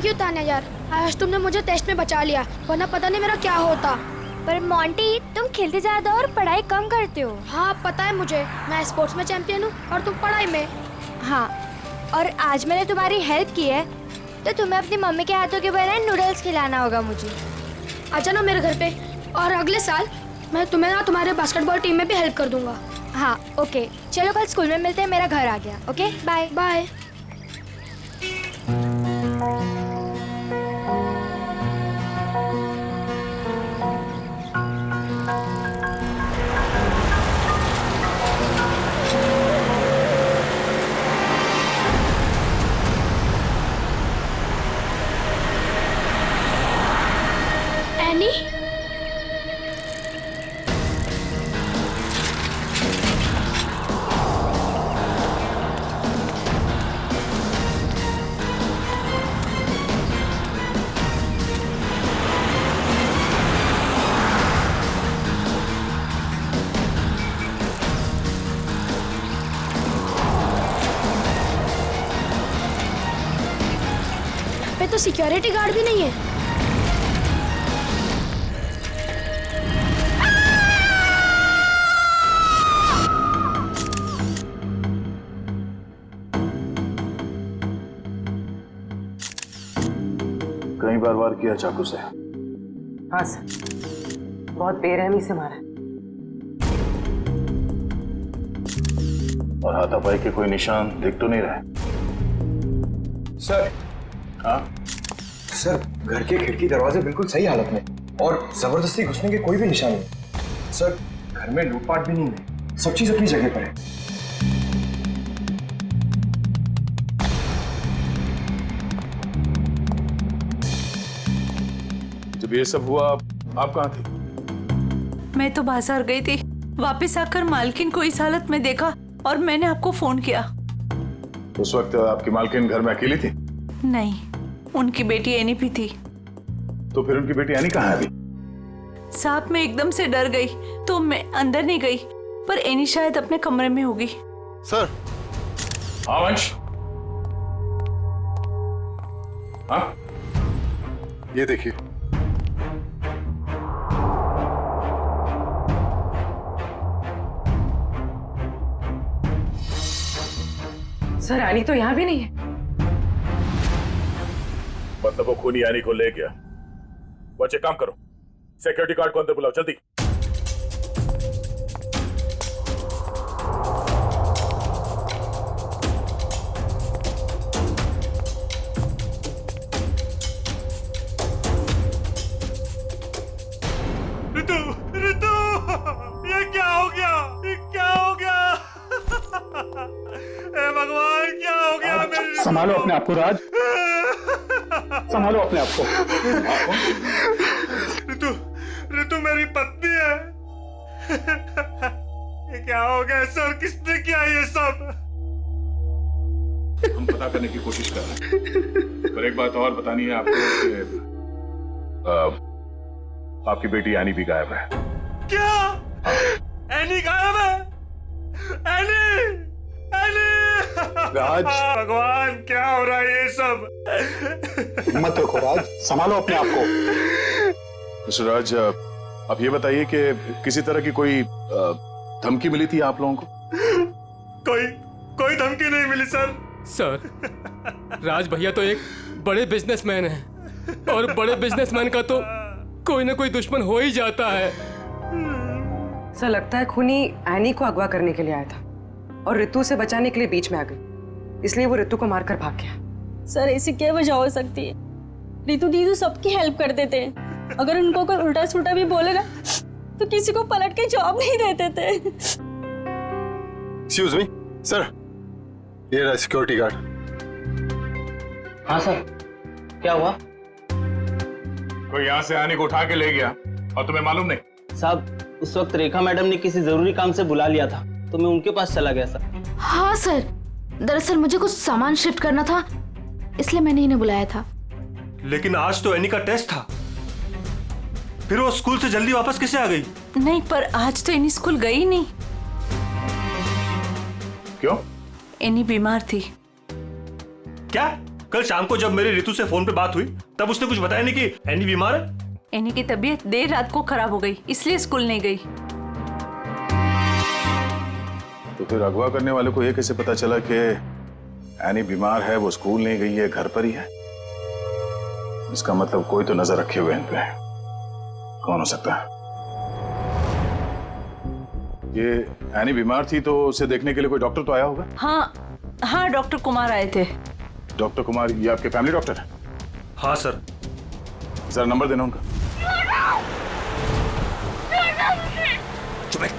Thank you Tanya यार, आज तुमने मुझे टेस्ट में बचा लिया, वरना पता नहीं मेरा क्या होता। पर मोंटी, तुम खेलते ज्यादा और पढ़ाई कम करते हो। हाँ पता है मुझे, मैं स्पोर्ट्स में चैंपियन हूँ और तुम पढ़ाई में। हाँ, और आज मैंने तुम्हारी हेल्प की है तो तुम्हें अपनी मम्मी के हाथों के बनाए नूडल्स खिलाना होगा मुझे। आ जाना मेरे घर पे, और अगले साल मैं तुम्हें ना तुम्हारे बास्केटबॉल टीम में भी हेल्प कर दूंगा। हाँ ओके, चलो कल स्कूल में मिलते हैं, मेरा घर आ गया। Okay bye bye. एनी, यहाँ पे तो सिक्योरिटी गार्ड भी नहीं है। कई बार वार किया चाकू से। हाँ सर, बहुत बेरहमी से मारा। और हाथापाई के कोई निशान दिख तो नहीं रहे? सर। हाँ सर, घर के खिड़की दरवाजे बिल्कुल सही हालत में और जबरदस्ती घुसने के कोई भी निशान नहीं। सर, घर में लूटपाट भी नहीं है, सब चीज अपनी जगह पर है। जब ये सब हुआ आप कहाँ थे? मैं तो बाजार गई थी, वापस आकर मालकिन को इस हालत में देखा और मैंने आपको फोन किया। उस वक्त आपकी मालकिन घर में अकेली थी? नहीं, उनकी बेटी एनी भी थी। तो फिर उनकी बेटी एनी कहाँ है अभी? साहब मैं एकदम से डर गई तो मैं अंदर नहीं गई, पर एनी शायद अपने कमरे में होगी। सर। हाँ वंश। हाँ ये देखिए। सर, रानी तो यहाँ भी नहीं है। मतलब वो खूनी यानी को ले गया। बच्चे काम करो, सिक्योरिटी गार्ड को अंदर बुलाओ जल्दी। रितु, रितु, ये क्या हो गया? ये क्या हो गया? हे भगवान, क्या हो गया मेरी? संभालो अपने आप को राज, संभालो अपने आप को। रितु, रितु मेरी पत्नी है। ये क्या हो गया सर? किसने किया ये सब? हम पता करने की कोशिश कर रहे हैं, पर एक बात और बतानी है आपको कि आपकी बेटी एनी भी गायब है। क्या? एनी गायब है? Any, any! राज, भगवान, क्या हो रहा है ये सब? हिम्मत रखो राज, संभालो अपने आप को। मिस्टर राज, अब ये बताइए कि किसी तरह की कोई धमकी मिली थी आप लोगों को? कोई धमकी नहीं मिली सर। सर, राज भैया तो एक बड़े बिजनेसमैन हैं और बड़े बिजनेसमैन का तो कोई ना कोई दुश्मन हो ही जाता है। सर, लगता है खूनी एनी को अगवा करने के लिए आया था और रितु से बचाने के लिए बीच में आ गई, इसलिए वो रितु को मारकर भाग गया। सर, ऐसी क्या वजह हो सकती है? रितु दीदी सबकी हेल्प कर देते हैं, अगर उनको कोई उल्टा सुल्टा भी बोले ना तो किसी को पलट के जवाब नहीं देते थे। एक्सक्यूज मी सर, ये रहा सिक्योरिटी गार्ड। हाँ सर, क्या हुआ? कोई यहाँ से आने को उठा के ले गया और तुम्हें मालूम नहीं? साहब, उस वक्त रेखा मैडम ने किसी जरूरी काम से बुला लिया था तो मैं उनके पास चला गया सर। हाँ सर, दरअसल मुझे कुछ सामान शिफ्ट करना था, इसलिए मैंने इन्हें बुलाया था। लेकिन आज तो एनी का टेस्ट था, फिर वो स्कूल से जल्दी वापस कैसे आ गई? नहीं, पर आज तो एनी स्कूल गई नहीं। क्यों? एनी बीमार थी। क्या? कल शाम को जब मेरी ऋतु से फोन पे बात हुई तब उसने कुछ बताया नहीं कि एनी बीमार है। एनी की तबीयत देर रात को खराब हो गई, इसलिए स्कूल नहीं गई। तो फिर अगवा करने वाले को ये कैसे पता चला कि एनी बीमार है, वो स्कूल नहीं गई है, घर पर ही है? इसका मतलब कोई तो नजर रखे हुए इन पे। कौन हो सकता है? ये एनी बीमार थी तो उसे देखने के लिए कोई डॉक्टर तो आया होगा? हाँ, डॉक्टर कुमार आए थे। डॉक्टर कुमार, ये आपके फैमिली डॉक्टर है? हाँ सर। जरा नंबर देना उनका। चुप है।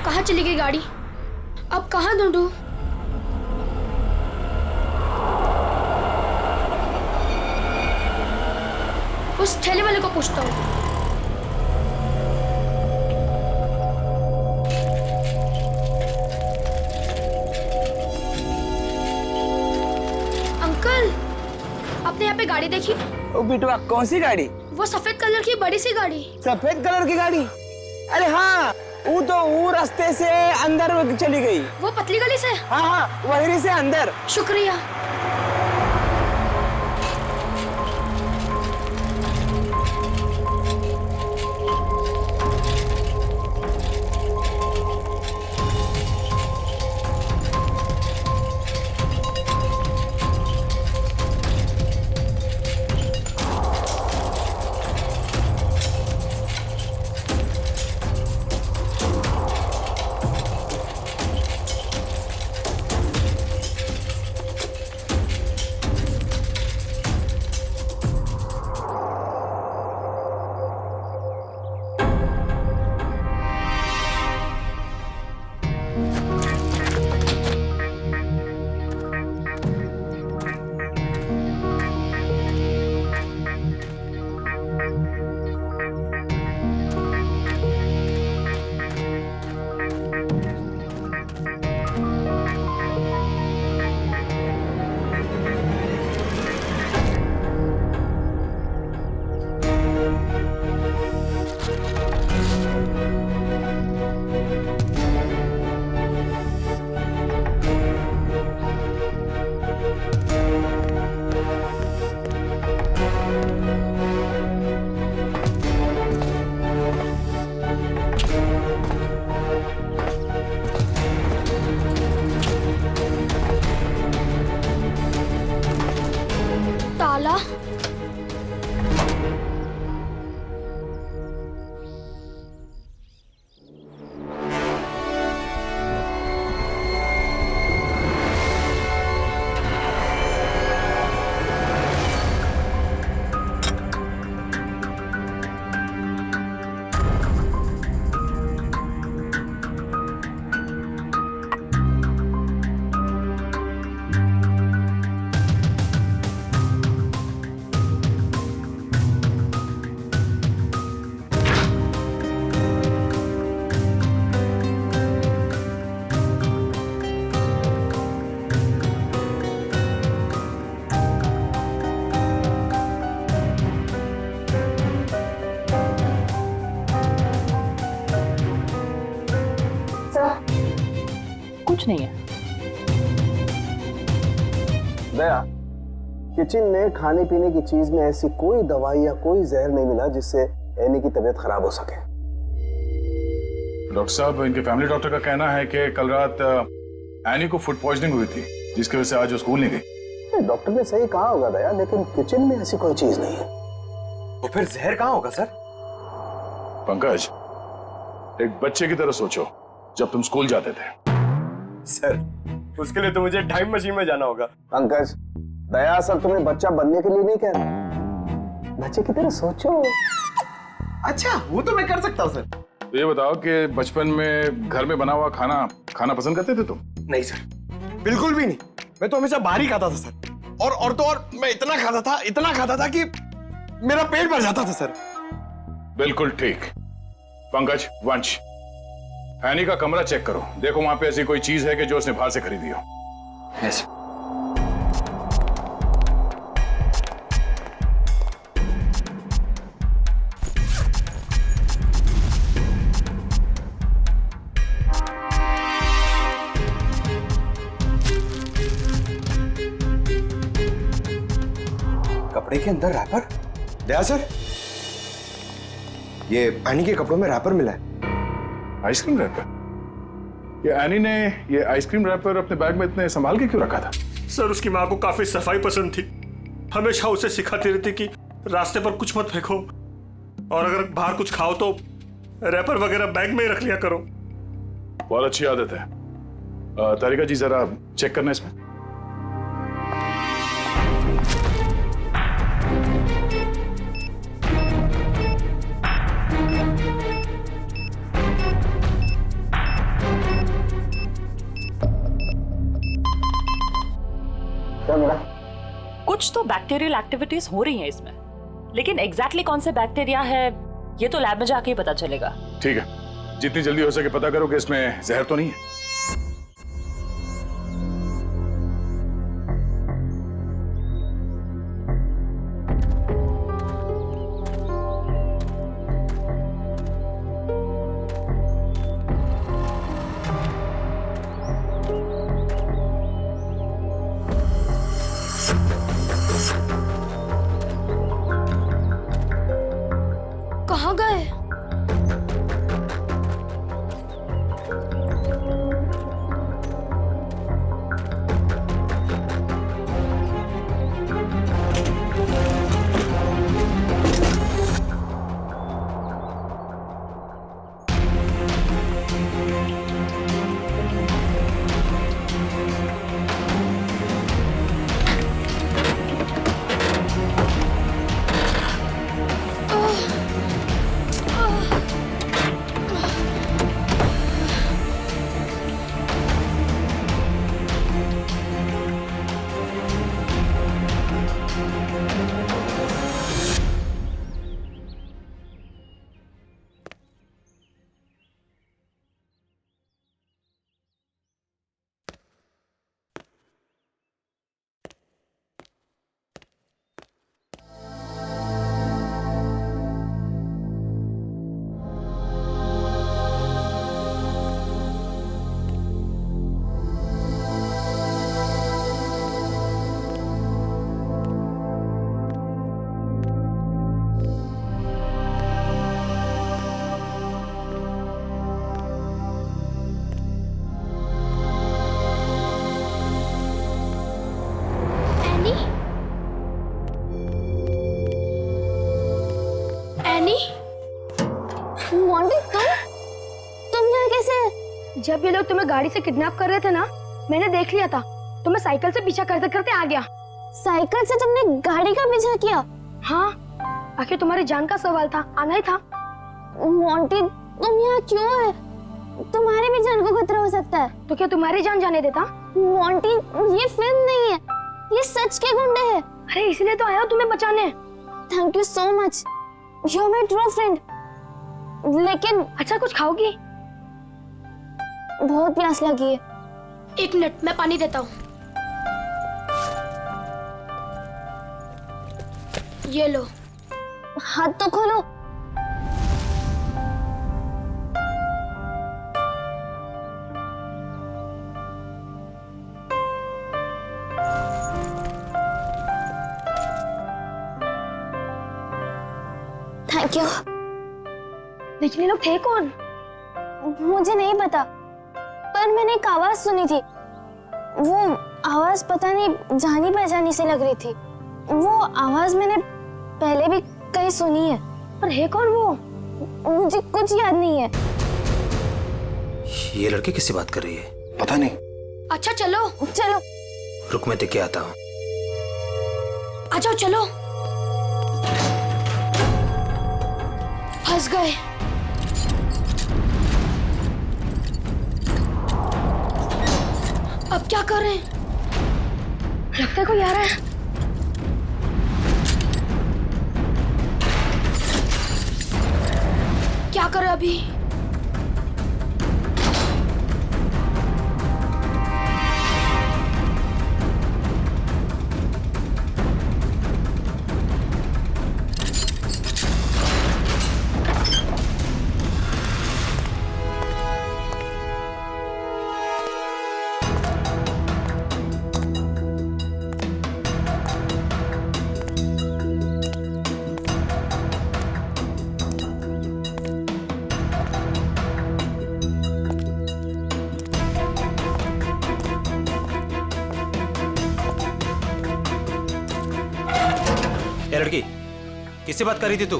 कहाँ चली गई गाड़ी? अब कहाँ ढूंढूं? उस ठेले वाले को पूछता हूँ। अंकल, आपने यहाँ पे गाड़ी देखी? ओ बिटवा, कौन सी गाड़ी? वो सफेद कलर की बड़ी सी गाड़ी। सफेद कलर की गाड़ी? अरे हाँ, वो रास्ते से अंदर चली गई। वो पतली गली से? हाँ, वहीं से अंदर। शुक्रिया। ताला? कुछ नहीं है। दया, किचन में खाने पीने की चीज में ऐसी कोई दवाई या कोई जहर नहीं मिला जिससे एनी की तबीयत खराब हो सके। डॉक्टर साहब, इनके फैमिली डॉक्टर का कहना है कि कल रात एनी को फूड पॉइजनिंग हुई थी, जिसकी वजह से आज वो स्कूल नहीं गई। डॉक्टर ने सही कहा होगा दया, लेकिन किचन में ऐसी कोई चीज नहीं है। तो फिर जहर कहाँ होगा सर? पंकज, एक बच्चे की तरह सोचो, जब तुम स्कूल जाते थे। सर, उसके लिए तो मुझे टाइम मशीन में जाना होगा। पंकज, दया सर तुम्हें बच्चा बनने के लिए नहीं कह रहे, बच्चे की तरह सोचो। अच्छा, वो तो मैं कर सकता हूँ सर। तो ये बताओ कि बचपन में घर में बना हुआ खाना खाना पसंद करते थे तुम? नहीं सर, बिल्कुल भी नहीं। मैं तो हमेशा बाहर ही खाता था सर। और तो और मैं इतना खाता था कि मेरा पेट भर जाता था सर। बिल्कुल ठीक। पंकज, वंश, एनी का कमरा चेक करो, देखो वहां पे ऐसी कोई चीज है कि जो उसने बाहर से खरीदी हो। यस। कपड़े के अंदर रैपर? दया सर, ये एनी के कपड़ों में रैपर मिला है। Ice cream wrapper? ये एनी ने ये आइसक्रीम रैपर अपने बैग में इतने संभाल के क्यों रखा था? सर, उसकी माँ को काफी सफाई पसंद थी। हमेशा उसे सिखाती रहती कि रास्ते पर कुछ मत फेंको, और अगर बाहर कुछ खाओ तो रैपर वगैरह बैग में ही रख लिया करो। बहुत अच्छी आदत है। तारिका जी, जरा चेक करना इसमें। कुछ तो बैक्टीरियल एक्टिविटीज हो रही हैं इसमें, लेकिन एग्जैक्टली कौन से बैक्टीरिया है ये तो लैब में जाके ही पता चलेगा। ठीक है, जितनी जल्दी हो सके पता करो कि इसमें जहर तो नहीं है। कहाँ गए? जब ये लोग तुम्हें गाड़ी से किडनैप कर रहे थे ना, मैंने देख लिया था। तो मैं साइकिल से पीछा करते करते आ गया। साइकिल से तुमने गाड़ी का पीछा किया? हाँ, आखिर तुम्हारी जान का सवाल था, आना ही था। मोंटी, तुम यहाँ क्यों है? तुम्हारी भी जान को खतरा हो सकता है। तो क्या तुम्हारी जान जाने देता? मोंटी, ये फिल्म नहीं है, ये सच के गुंडे हैं। अरे इसलिए तो आया हूँ तुम्हें बचाने। Thank you so much, you are my true friend. लेकिन अच्छा, कुछ खाओगी? बहुत प्यास लगी है। एक मिनट, मैं पानी देता हूँ। ये लो। हाथ तो खोलो। Thank you. लेकिन ये लोग थे कौन? मुझे नहीं पता, पर मैंने एक आवाज सुनी थी वो आवाज पता नहीं जानी पहचानी से लग रही थी। वो आवाज मैंने पहले भी कहीं सुनी है, पर है कौन वो मुझे कुछ याद नहीं है। ये लड़की किससे बात कर रही है? पता नहीं। अच्छा चलो चलो। रुक मैं देख के आता हूँ। आ जाओ चलो। फंस गए। अब क्या कर रहे हैं? लगता है कोई आ रहा है। क्या करें अभी? ये लड़की किससे बात कर रही थी तू?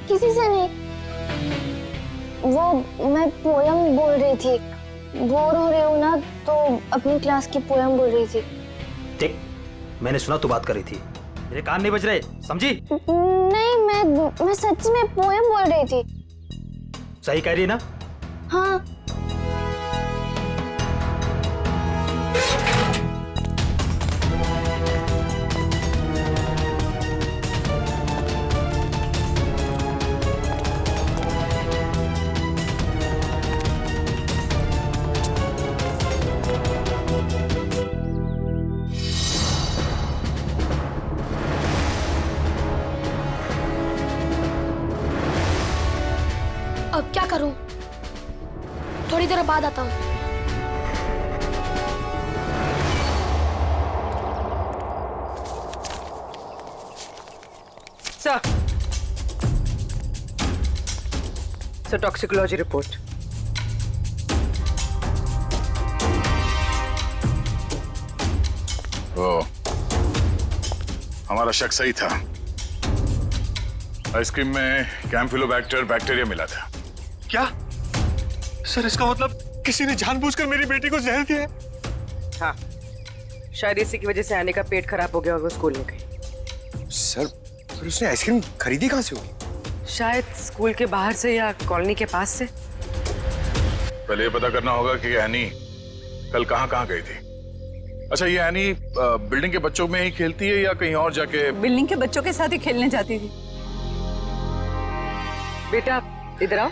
किसी से नहीं, वो मैं पोयम बोल रही थी। बोर हो रही हूँ ना तो अपनी क्लास की पोयम बोल रही थी। देख मैंने सुना तू बात कर रही थी, मेरे कान नहीं बज रहे, समझी? नहीं, मैं सच में पोयम बोल रही थी। सही कह रही है ना? हाँ। अब क्या करूं? थोड़ी देर बाद आता हूं। Sir toxicology report. ओ, हमारा शक सही था। आइसक्रीम में कैम्फिलोबैक्टर बैक्टीरिया मिला था। क्या? सर इसका मतलब किसी ने जानबूझकर मेरी बेटी को जहर दिया है? हाँ, शायद इसी की वजह से आने का पेट खराब हो गया और वो स्कूल में गई। सर फिर उसने आइसक्रीम खरीदी कहाँ से होगी? शायद स्कूल के बाहर से या कॉलोनी के पास से। पहले ये पता करना होगा कि एनी कल कहाँ गई थी। अच्छा, ये एनी बिल्डिंग के बच्चों में ही खेलती है या कहीं और जाके? बिल्डिंग के बच्चों के साथ ही खेलने जाती थी। बेटा इधर आओ।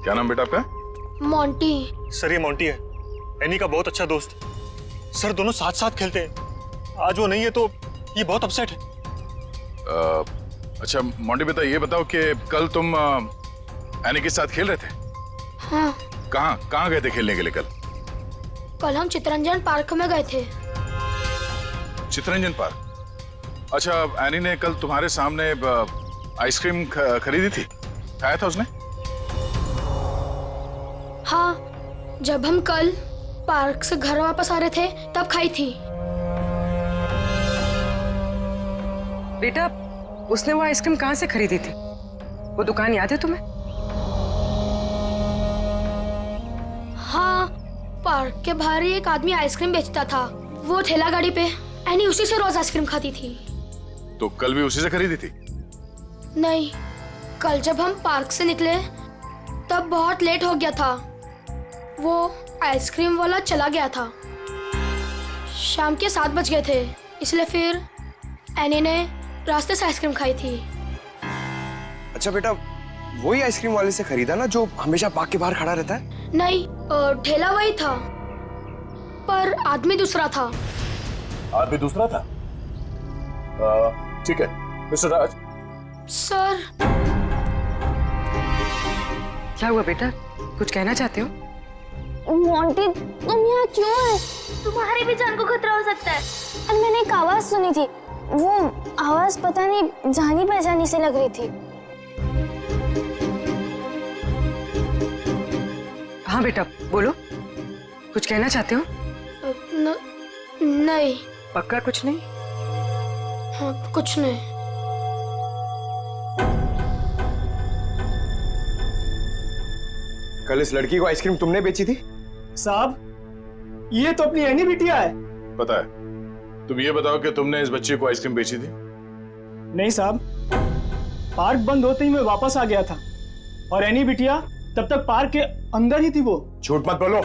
क्या नाम बेटा आपका? मोंटी। सर ये मोंटी है, एनी का बहुत अच्छा दोस्त। सर दोनों साथ साथ खेलते हैं। आज वो नहीं है तो ये बहुत अपसेट है। अच्छा मोंटी बेटा, ये बताओ कि कल तुम एनी के साथ खेल रहे थे? हाँ। कहाँ गए थे खेलने के लिए कल? कल हम चितरंजन पार्क में गए थे। चितरंजन पार्क? अच्छा, एनी ने कल तुम्हारे सामने आइसक्रीम खरीदी थी, खाया था उसने? हाँ, जब हम कल पार्क से घर वापस आ रहे थे तब खाई थी। बेटा उसने वो आइसक्रीम कहाँ से खरीदी थी? वो दुकान याद है तुम्हें? हाँ, पार्क के बाहर ही एक आदमी आइसक्रीम बेचता था। वो ठेला गाड़ी पे एनी उसी से रोज आइसक्रीम खाती थी। तो कल भी उसी से खरीदी थी? नहीं, कल जब हम पार्क से निकले तब बहुत लेट हो गया था। वो आइसक्रीम वाला चला गया था। शाम के 7 बज गए थे, इसलिए फिर एनी ने रास्ते से आइसक्रीम खाई थी। अच्छा बेटा, वही आइसक्रीम वाले से खरीदा ना जो हमेशा पार्क के बाहर खड़ा रहता है? नहीं, ठेला वही था पर आदमी दूसरा था। आदमी दूसरा था? ठीक है मिस्टर राज। सर। क्या हुआ बेटा, कुछ कहना चाहते हो? मोंटी तुम यहाँ क्यों है? तुम्हारी भी जान को खतरा हो सकता है। और मैंने एक आवाज सुनी थी, वो आवाज पता नहीं जानी पहचानी से लग रही थी। हाँ बेटा बोलो, कुछ कहना चाहते हो? नहीं। पक्का कुछ नहीं? हाँ, कुछ नहीं। कल इस लड़की को आइसक्रीम तुमने बेची थी? साहब ये तो अपनी एनी बिटिया है। पता है। तुम ये बताओ कि तुमने इस बच्चे को आइसक्रीम बेची थी? नहीं साहब, पार्क बंद होते ही मैं वापस आ गया था और एनी बिटिया तब तक पार्क के अंदर ही थी। वो झूठ मत बोलो।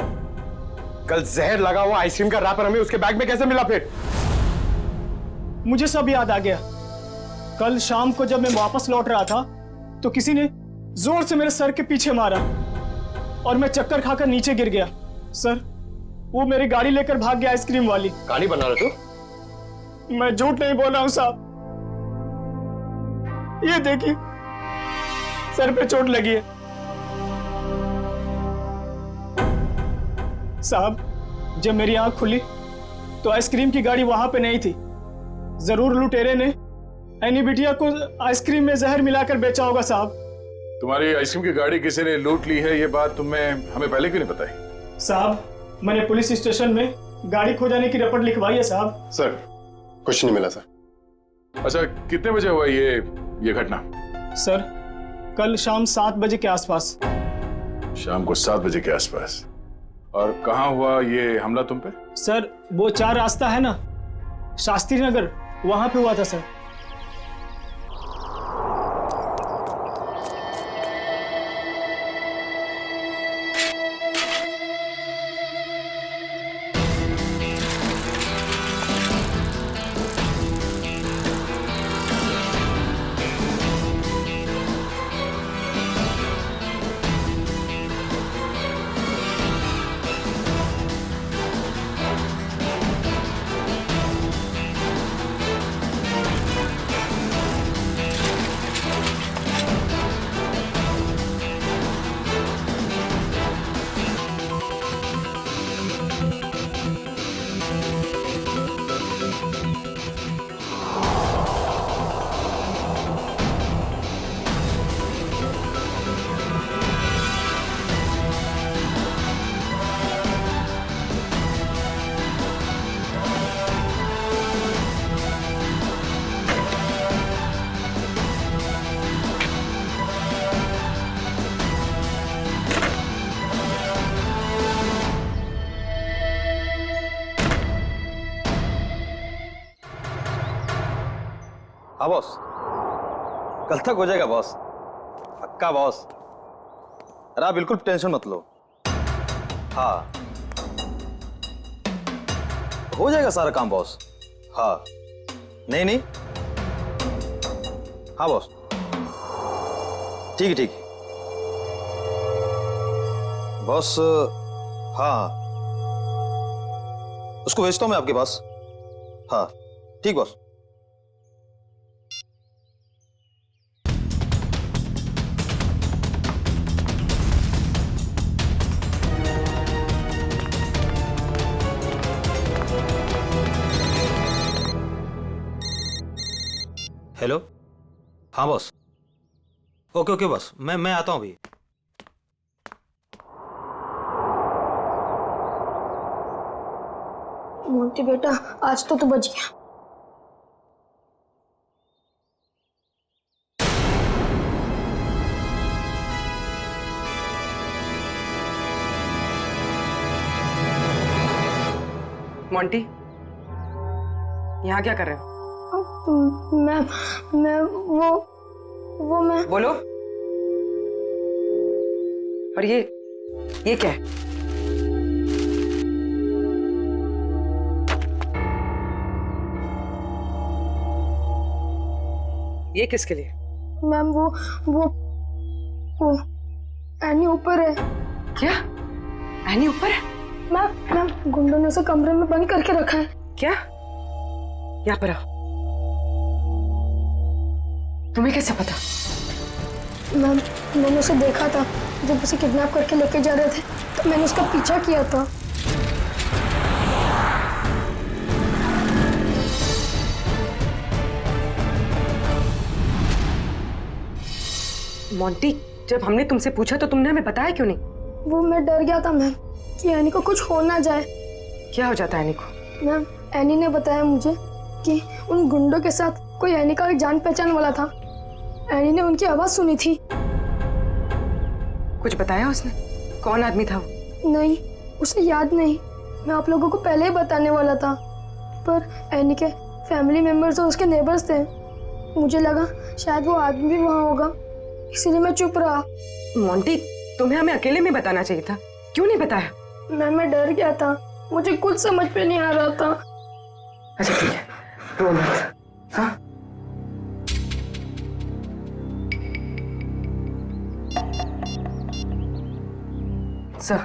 कल जहर लगा हुआ आइसक्रीम का रैपर हमें उसके बैग में कैसे मिला? फिर मुझे सब याद आ गया। कल शाम को जब मैं वापस लौट रहा था तो किसी ने जोर से मेरे सर के पीछे मारा और मैं चक्कर खाकर नीचे गिर गया। सर, वो मेरी गाड़ी लेकर भाग गया आइसक्रीम वाली। कहानी बना रहे तू? मैं झूठ नहीं बोल रहा हूं साहब। ये देखिए, सर पे चोट लगी है। साहब, जब मेरी आंख खुली तो आइसक्रीम की गाड़ी वहां पे नहीं थी। जरूर लुटेरे ने एनी बिटिया को आइसक्रीम में जहर मिलाकर बेचा होगा साहब। तुम्हारी आइसक्रीम की गाड़ी किसी ने लूट ली है, ये बात तुम्हें हमें पहले क्यों नहीं बताई? साहब, मैंने पुलिस स्टेशन में गाड़ी खो जाने की रिपोर्ट लिखवाई है साहब। सर, कुछ नहीं मिला सर। अच्छा, कितने बजे हुआ ये घटना? सर, कल शाम 7 बजे के आसपास। शाम को 7 बजे के आसपास। और कहाँ हुआ ये हमला तुम पे? सर, वो 4 रास्ता है ना, शास्त्री नगर, वहां पे हुआ था सर। हाँ बॉस, कल तक हो जाएगा बॉस, पक्का बॉस। अरे आप बिल्कुल टेंशन मत लो। हाँ, हो जाएगा सारा काम बॉस। हाँ, नहीं नहीं, हाँ बॉस, ठीक है ठीक है बॉस। हाँ, उसको भेजता हूँ मैं आपके पास। हाँ ठीक बॉस। हेलो, हाँ बॉस। ओके ओके बॉस, मैं आता हूँ अभी। मोंटी बेटा, आज तो तू बच गया। मोंटी, यहाँ क्या कर रहे हो? मैं वो मैं बोलो। और ये क्या है? ये किसके लिए? मैम वो एनी ऊपर है। क्या? एनी ऊपर है? मैम गुंडों ने उसे कमरे में बंद करके रखा है। क्या? यहाँ पर आओ। तुम्हें कैसे पता? मैम, मैंने उसे देखा था जब उसे किडनैप करके लेके जा रहे थे, तो मैंने उसका पीछा किया था। मोंटी, जब हमने तुमसे पूछा तो तुमने हमें बताया क्यों नहीं? वो मैं डर गया था मैम कि एनी को कुछ हो ना जाए। क्या हो जाता है एनी को? मैम एनी ने बताया मुझे कि उन गुंडों के साथ कोई एनी का जान पहचान वाला था। एनी ने उनकी आवाज सुनी थी। कुछ बताया उसने? कौन आदमी था वो? नहीं, उसे याद नहीं। मैं आप लोगों को पहले ही बताने वाला था, पर एनी के फैमिली मेंबर्स और उसके नेबर्स थे। मुझे लगा शायद वो आदमी भी वहाँ होगा, इसीलिए मैं चुप रहा। मोंटी, तुम्हें हमें अकेले में बताना चाहिए था, क्यों नहीं बताया? मैं डर गया था, मुझे कुछ समझ में नहीं आ रहा था। अच्छा ठीक है, रो मत। हाँ? सर,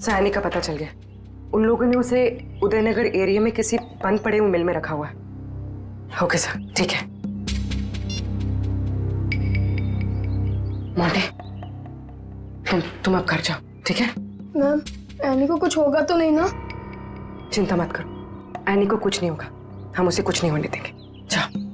एनी का पता चल गया। उन लोगों ने उसे उदयनगर एरिया में किसी बंद पड़े हुए मिल में रखा हुआ है। ओके सर, ठीक है। मोंटी, तुम अब घर जाओ, ठीक है? मैम, एनी को कुछ होगा तो नहीं ना? चिंता मत करो, एनी को कुछ नहीं होगा, हम उसे कुछ नहीं होने देंगे। जाओ।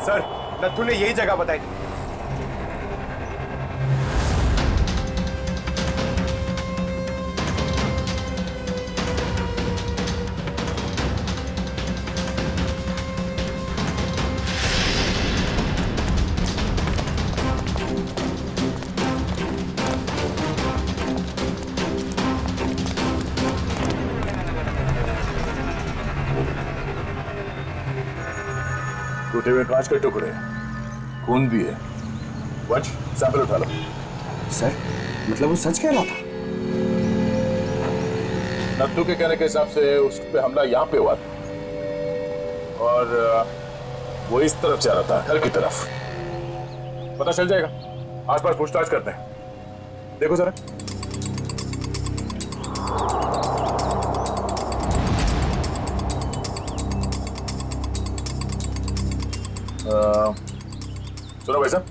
सर, नत्थू ने यही जगह बताई थी। टूटे हुए कांच के टुकड़े, खून भी है। वंश, सैंपल उठा लो। सर, मतलब वो सच कह रहा था? नत्थू के कहने के हिसाब से उस पे हमला यहाँ पे हुआ था और वो इस तरफ जा रहा था, घर की तरफ। पता चल जाएगा, आसपास पूछताछ करते हैं। देखो जरा। सुनो भाई साहब,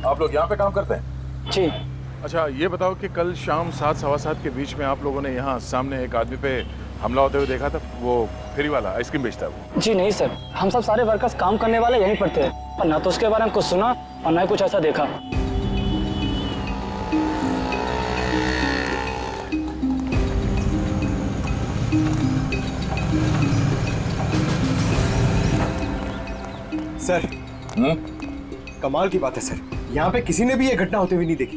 आप लोग यहाँ पे काम करते हैं? जी। अच्छा, ये बताओ कि कल शाम 7 सवा 7 के बीच में आप लोगों ने यहाँ सामने एक आदमी पे हमला होते हुए देखा था? वो फेरी वाला, आइसक्रीम बेचता है वो। जी नहीं सर, हम सब सारे वर्कर्स काम करने वाले यहीं पर थे, पर ना तो उसके बारे में कुछ सुना और ना ही कुछ ऐसा देखा। सर, कमाल की बात है सर, यहाँ पे किसी ने भी ये घटना होते हुए नहीं देखी।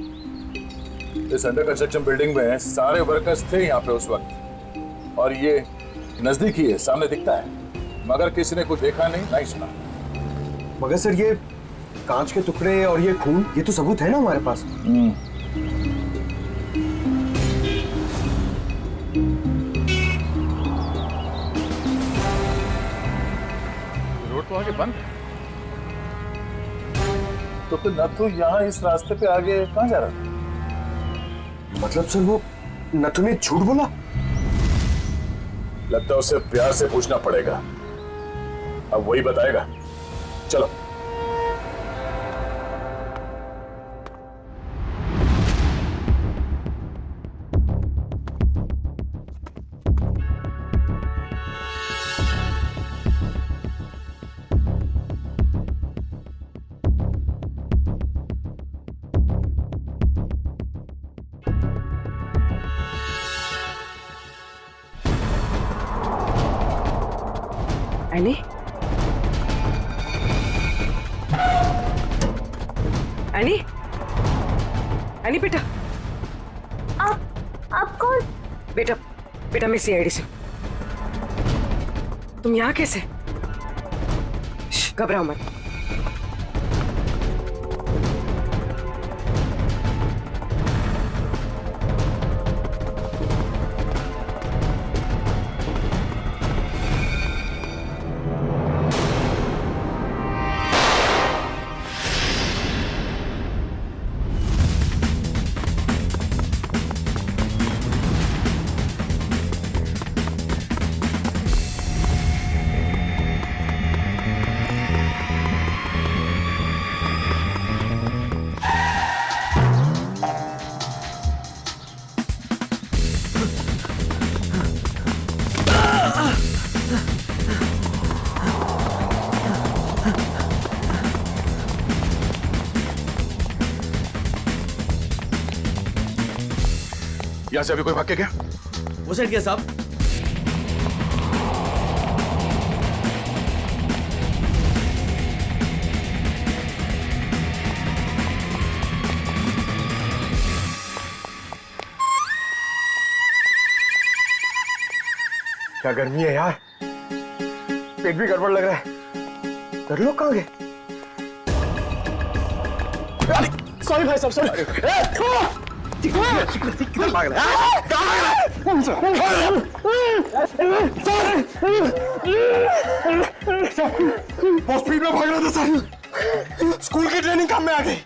इस अंडर कंस्ट्रक्शन बिल्डिंग में सारे वर्कर्स थे यहाँ पे उस वक्त, और ये नजदीक ही है, सामने दिखता है, मगर किसी ने कुछ देखा नहीं, नहीं सुना। मगर सर, ये कांच के टुकड़े और ये खून, ये तो सबूत है ना हमारे पास। रोड तो आगे बंद है, तो फिर नत्थू यहाँ इस रास्ते पे आगे कहाँ जा रहा था? मतलब सर, वो नत्थू ने झूठ बोला? लगता है उसे प्यार से पूछना पड़ेगा, अब वही बताएगा। चलो। एनी? एनी? एनी बेटा, आप कौन? बेटा मैं सीआईडी से। तुम यहाँ कैसे? घबराओ मत। यहाँ से अभी कोई भाग के गया? वो साइड क्या साहब? क्या गर्मी है यार, पेट भी गड़बड़ लग रहा है। कर लोग कहाँ गए? सॉरी भाई साहब, सॉरी। भाग रहा बहुत स्पीड में भाग रहा था सर। स्कूल की ट्रेनिंग काम में आ गई।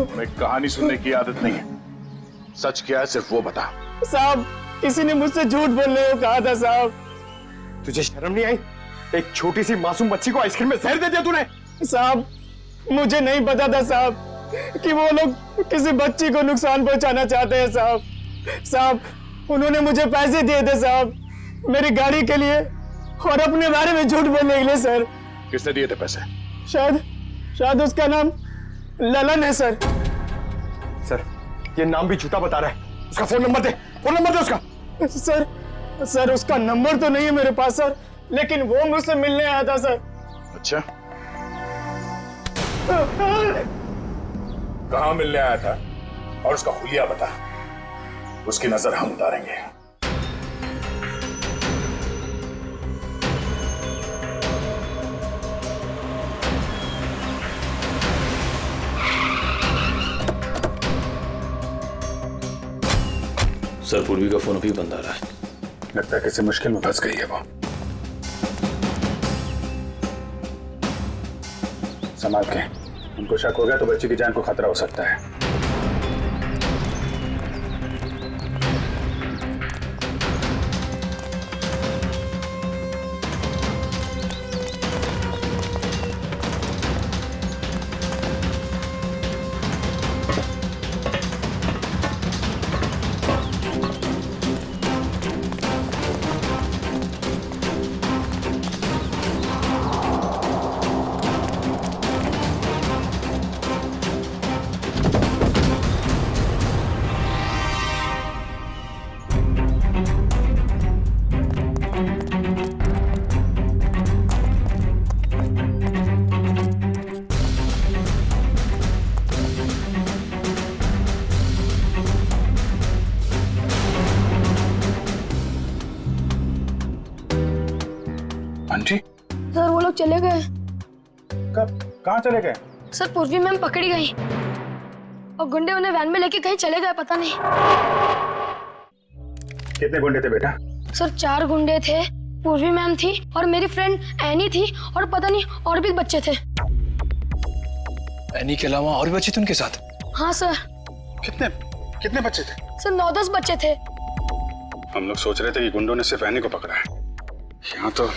मैं कहानी सुनने की आदत नहीं है, सच क्या है सिर्फ वो बता। साहब, किसी ने मुझसे झूठ बोलने को कहा था साहब। तुझे शर्म नहीं आई? एक छोटी सी मासूम बच्ची को आइसक्रीम में जहर दे दिया तूने। साहब, मुझे नहीं पता था साहब कि वो लोग किसी बच्ची को नुकसान पहुंचाना चाहते हैं साहब। साहब, उन्होंने मुझे पैसे दिए थे साहब, मेरी गाड़ी के लिए और अपने बारे में झूठ बोलने के लिए सर। किसने दिए थे पैसे? शायद उसका नाम ललन है सर। सर, ये नाम भी झूठा बता रहा है। उसका फोन नंबर दे, फोन नंबर दे उसका। सर उसका नंबर तो नहीं है मेरे पास सर, लेकिन वो मुझसे मिलने आया था सर। अच्छा, कहाँ मिलने आया था और उसका हुलिया बता, उसकी नजर हम उतारेंगे। सर, पूर्वी का फोन अभी बंद आ रहा है। लगता है किसी मुश्किल में फंस गई है वो। संभाल के, उनको शक हो गया तो बच्ची की जान को खतरा हो सकता है। आंटी? सर वो लोग चले गए। कब? कहाँ चले गए? सर पूर्वी मैम पकड़ी गई और गुंडे उन्हें वैन में लेके कहीं चले गए, पता नहीं। कितने गुंडे थे बेटा? सर 4 गुंडे थे, पूर्वी मैम थी और मेरी फ्रेंड एनी थी और पता नहीं और भी बच्चे थे। एनी के अलावा और भी बच्चे थे उनके साथ? हाँ सर। कितने बच्चे थे? सर 9-10 बच्चे थे। हम लोग सोच रहे थे कि गुंडों ने सिर्फ एनी को पकड़ा है। यहाँ तो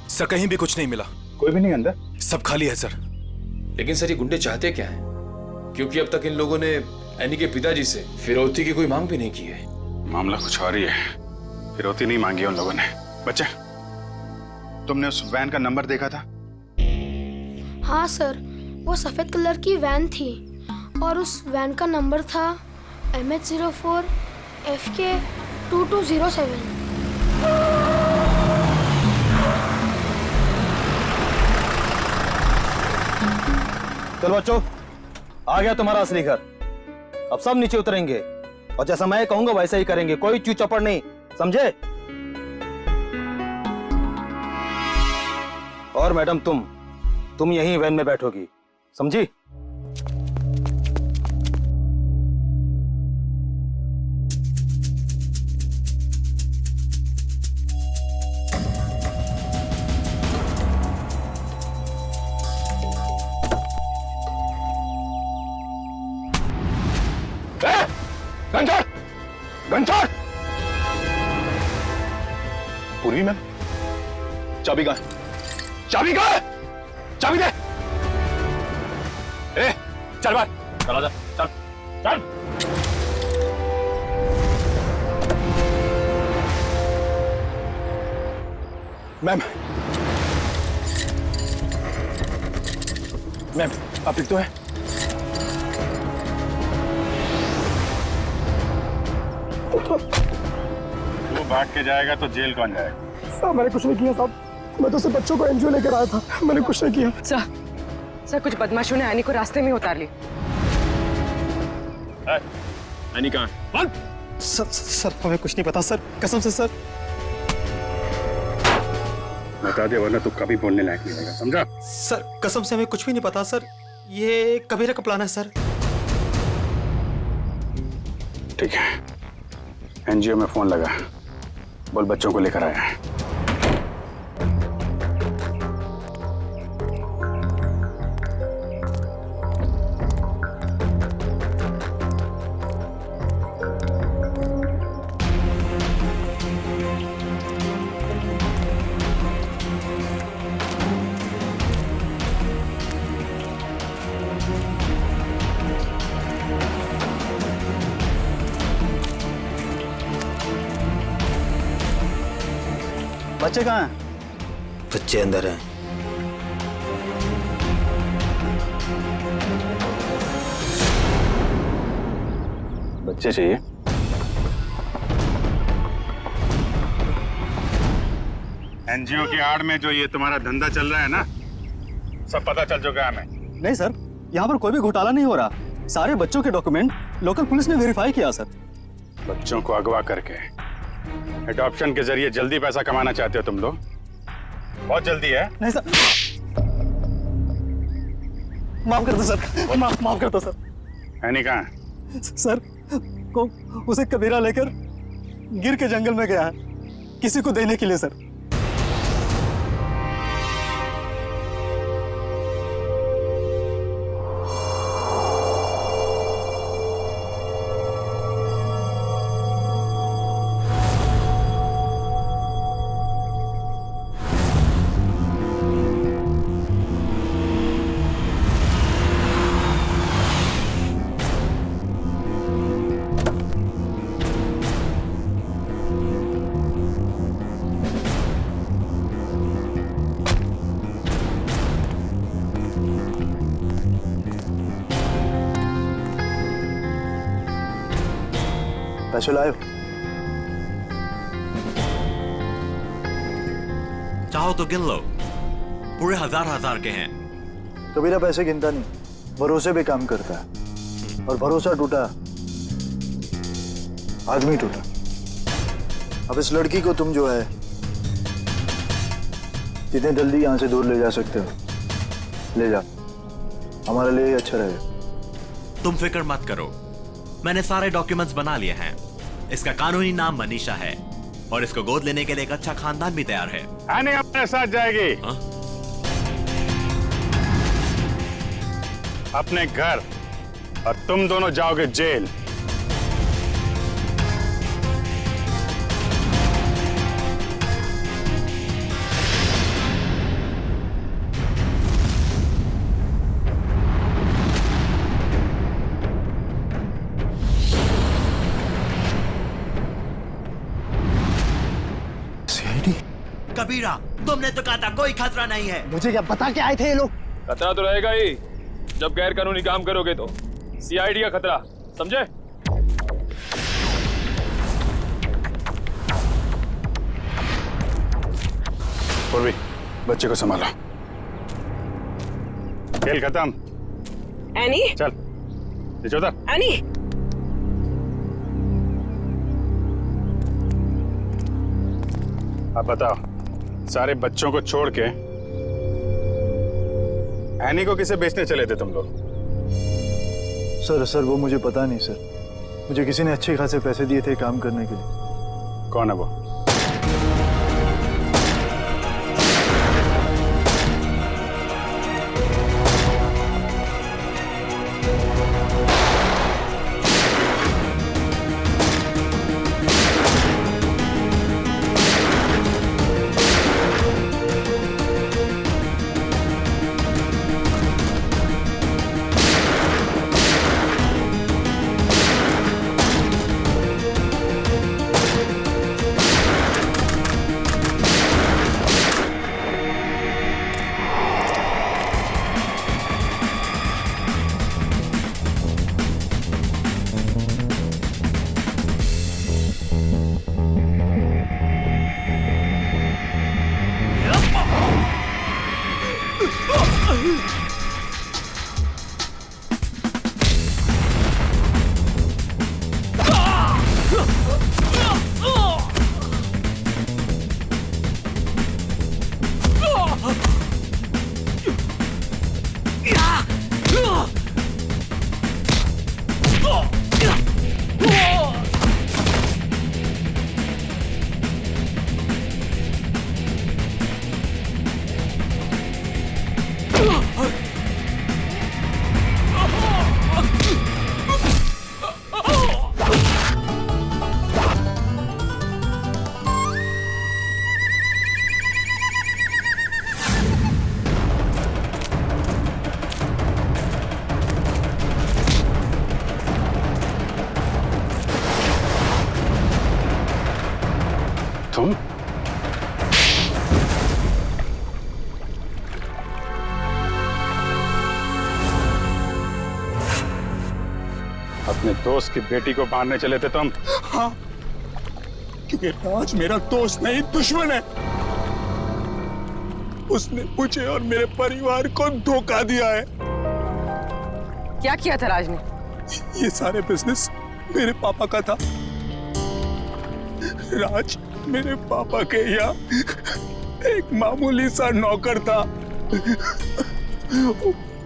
सर कहीं भी कुछ नहीं मिला। कोई भी नहीं अंदर? सब खाली है सर। लेकिन सर, ये गुंडे चाहते क्या है? क्योंकि अब तक इन लोगों ने एनी के पिताजी से फिरौती की कोई मांग भी नहीं की है। मामला कुछ और ही है। फिरौती नहीं मांगी उन लोगों ने। बच्चे, तुमने उस वैन का नंबर देखा था? हाँ सर, वो सफेद कलर की वैन थी और उस वैन का नंबर था MH04 FK 2207। चलो बच्चों, आ गया तुम्हारा असली घर। अब सब नीचे उतरेंगे और जैसा मैं कहूंगा वैसा ही करेंगे, कोई चू चपड़ नहीं, समझे? और मैडम तुम यहीं वैन में बैठोगी, समझी? घंटा! पूर्वी मैम, चाबी कहाँ? चाबी कहाँ? चाबी दे! ए, चल बाहर, चला जा, चल, चल। मैम मैम आप ठीक तो है? तू भाग के जाएगा तो जेल कौन जाएगा? साहब मैंने कुछ नहीं किया साहब, मैं तो सिर्फ बच्चों को एनजीओ लेकर आया था, मैंने कुछ नहीं किया। सर कुछ बदमाशों ने एनी को रास्ते में उतार ली। एनी कहाँ है? सर हमें कुछ नहीं पता सर, कसम से सर। बता दे वरना तू कभी बोलने लायक नहीं रहेगा, समझा? सर कसम से हमें कुछ भी नहीं पता सर, ये कबीरा का प्लान है सर। ठीक है, एनजीओ में फोन लगा, बोल बच्चों को लेकर आया है। बच्चे कहाँ हैं? बच्चे अंदर हैं। बच्चे चाहिए? एनजीओ की आड़ में जो ये तुम्हारा धंधा चल रहा है ना, सब पता चल चुका है हमें। नहीं सर, यहाँ पर कोई भी घोटाला नहीं हो रहा, सारे बच्चों के डॉक्यूमेंट लोकल पुलिस ने वेरीफाई किया सर। बच्चों को अगवा करके एडॉप्शन के जरिए जल्दी पैसा कमाना चाहते हो तुम लोग? बहुत जल्दी है। नहीं सर, माफ कर दो सर, माफ कर दो सर। एनी कहाँ है? सर को उसे कबीरा लेकर गिर के जंगल में गया है किसी को देने के लिए सर। पैसे लाए? चाहो तो गिन लो, पूरे हजार के हैं। कबीरा पैसे गिनता नहीं, भरोसे पे काम करता है, और भरोसा टूटा आदमी टूटा। अब इस लड़की को तुम जो है जितने जल्दी यहाँ से दूर ले जा सकते हो ले जा, हमारे लिए अच्छा रहेगा। तुम फिक्र मत करो, मैंने सारे डॉक्यूमेंट्स बना लिए हैं। इसका कानूनी नाम मनीषा है और इसको गोद लेने के लिए एक अच्छा खानदान भी तैयार है। आने अपने साथ जाएगी। अपने घर, और तुम दोनों जाओगे जेल। कबीरा, तुमने तो कहा था कोई खतरा नहीं है। मुझे क्या पता क्या आए थे ये लोग। खतरा तो रहेगा ही जब गैर कानूनी काम करोगे तो। सीआईडी का खतरा, समझे? पूर्वी, बच्चे को संभालो। खेल खत्म। एनी चल नीचे उतर। एनी अब बताओ, सारे बच्चों को छोड़ के एनी को किसे बेचने चले थे तुम लोग? सर वो मुझे पता नहीं सर, मुझे किसी ने अच्छे खासे पैसे दिए थे काम करने के लिए। कौन है वो? तुम? अपने दोस्त की बेटी को मारने चले थे तुम? हाँ, क्योंकि राज मेरा दोस्त नहीं दुश्मन है। उसने मुझे और मेरे परिवार को धोखा दिया है। क्या किया था राज ने? ये सारे बिजनेस मेरे पापा का था। राज मेरे पापा के यहाँ एक मामूली सा नौकर था।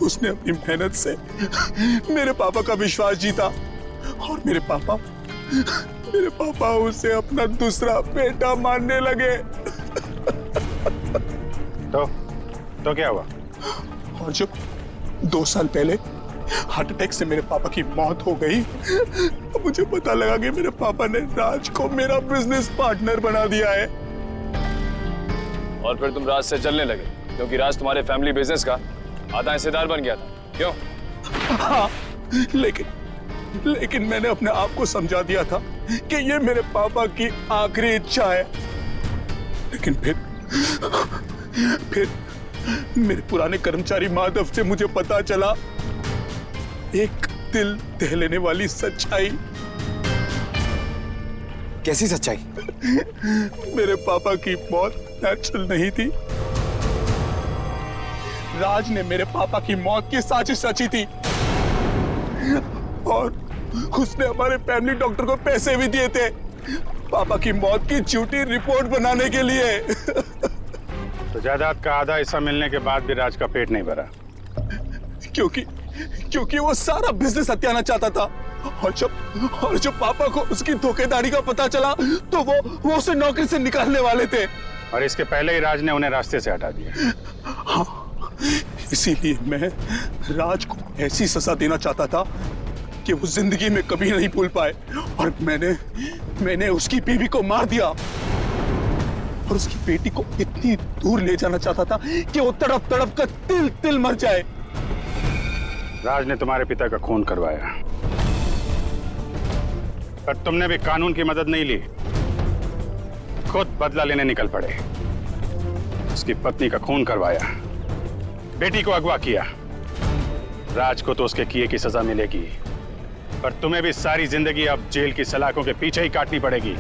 उसने अपनी मेहनत से मेरे पापा का विश्वास जीता और मेरे पापा उसे अपना दूसरा बेटा मानने लगे। तो क्या हुआ? और जब 2 साल पहले हार्ट अटैक से मेरे पापा की मौत हो गई, तो मुझे पता लगा कि मेरे पापा ने राज को मेरा बिजनेस पार्टनर बना दिया है। और फिर तुम राज से चलने लगे क्योंकि राज तुम्हारे फैमिली बिजनेस का आधा हिस्सेदार बन गया था, क्यों? हाँ, लेकिन मैंने अपने आप को समझा दिया था कि ये मेरे पापा की आखिरी इच्छा है। लेकिन फिर मेरे पुराने कर्मचारी माधव से मुझे पता चला एक दिल दहलाने वाली सच्चाई। कैसी सच्चाई? मेरे पापा की मौत नेचुरल नहीं थी। राज ने मेरे पापा की मौत की साजिश रची थी और उसने हमारे फैमिली डॉक्टर को पैसे भी दिए थे पापा की मौत की झूठी रिपोर्ट बनाने के लिए। तो जायदाद का आधा हिस्सा मिलने के बाद भी राज का पेट नहीं भरा? क्योंकि वो सारा बिजनेस हत्याना चाहता था और जब पापा को उसकी धोखेधड़ी का पता चला तो वो उसे नौकरी से निकालने वाले थे। और इसके पहले ही राज ने उन्हें रास्ते से हटा दिया। हाँ, इसीलिए मैं राज को ऐसी सजा देना चाहता था कि वो जिंदगी में कभी नहीं भूल पाए। और मैंने उसकी बीवी को मार दिया और उसकी बेटी को इतनी दूर ले जाना चाहता था कि वो तड़प तड़प कर तिल तिल मर जाए। राज ने तुम्हारे पिता का खून करवाया, पर तुमने भी कानून की मदद नहीं ली, खुद बदला लेने निकल पड़े। उसकी पत्नी का खून करवाया, बेटी को अगवा किया। राज को तो उसके किए की सजा मिलेगी, पर तुम्हें भी सारी जिंदगी अब जेल की सलाखों के पीछे ही काटनी पड़ेगी।